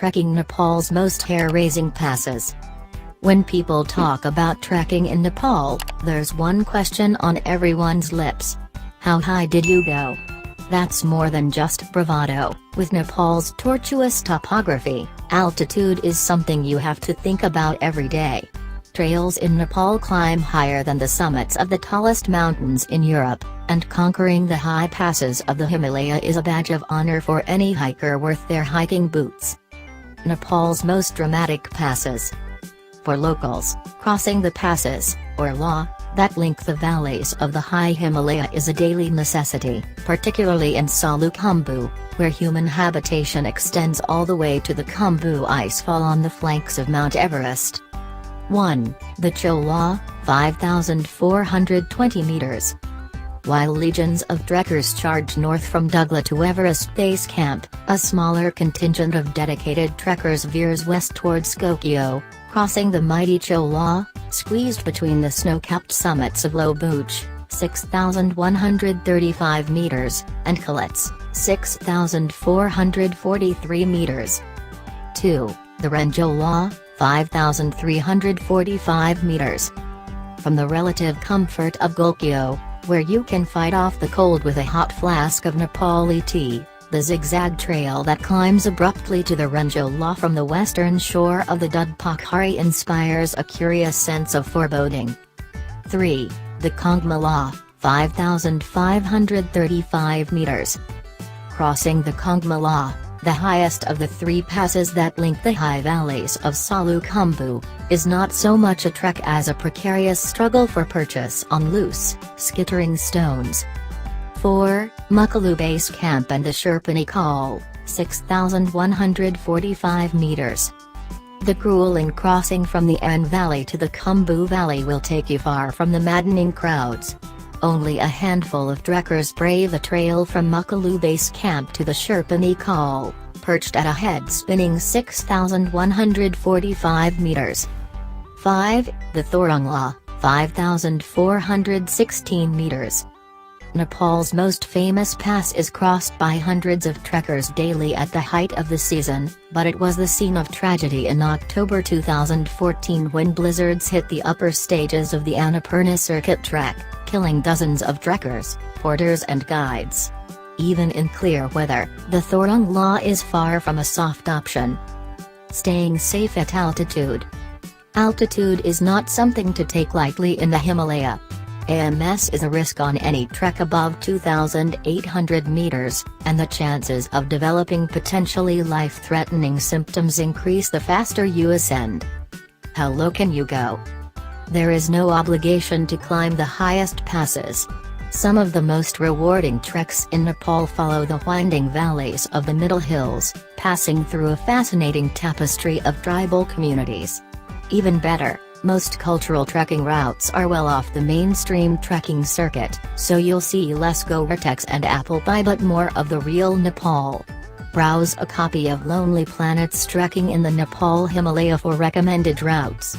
Trekking Nepal's most hair-raising passes. When people talk about trekking in Nepal, there's one question on everyone's lips. How high did you go? That's more than just bravado. With Nepal's tortuous topography, altitude is something you have to think about every day. Trails in Nepal climb higher than the summits of the tallest mountains in Europe, and conquering the high passes of the Himalaya is a badge of honor for any hiker worth their hiking boots. Nepal's most dramatic passes. For locals, crossing the passes, or law, that link the valleys of the high Himalaya is a daily necessity, particularly in Saluk Khumbu, where human habitation extends all the way to the Khumbu icefall on the flanks of Mount Everest. 1. The Chola, 5,420 meters. While legions of trekkers charge north from Dugla to Everest Base Camp, a smaller contingent of dedicated trekkers veers west towards Skokyo, crossing the mighty Chola, squeezed between the snow-capped summits of Lobuch, 6,135 meters, and Kalets, 6,443 meters. 2. The Renjola, 5,345 meters. From the relative comfort of Gokyo, where you can fight off the cold with a hot flask of Nepali tea, the zigzag trail that climbs abruptly to the Renjola from the western shore of the Dud Pokhari inspires a curious sense of foreboding. 3. The Kongmala, 5,535 meters. Crossing the Kongmala, the highest of the three passes that link the high valleys of Saluk Khumbu, is not so much a trek as a precarious struggle for purchase on loose, skittering stones. 4. Makalu Base Camp and the Sherpani Call, 6,145 meters. The grueling crossing from the An Valley to the Khumbu Valley will take you far from the maddening crowds. Only a handful of trekkers brave the trail from Makalu Base Camp to the Sherpani Call, perched at a head-spinning 6,145 meters. 5. The Thorongla, 5,416 meters. Nepal's most famous pass is crossed by hundreds of trekkers daily at the height of the season, but it was the scene of tragedy in October 2014 when blizzards hit the upper stages of the Annapurna circuit track, killing dozens of trekkers, porters and guides. Even in clear weather, the Thorongla is far from a soft option. Staying safe at altitude. Altitude is not something to take lightly in the Himalaya. AMS is a risk on any trek above 2,800 meters, and the chances of developing potentially life-threatening symptoms increase the faster you ascend. How low can you go? There is no obligation to climb the highest passes. Some of the most rewarding treks in Nepal follow the winding valleys of the Middle Hills, passing through a fascinating tapestry of tribal communities. Even better, most cultural trekking routes are well off the mainstream trekking circuit, so you'll see less Gore-Tex and apple pie but more of the real Nepal. Browse a copy of Lonely Planet's Trekking in the Nepal Himalaya for recommended routes.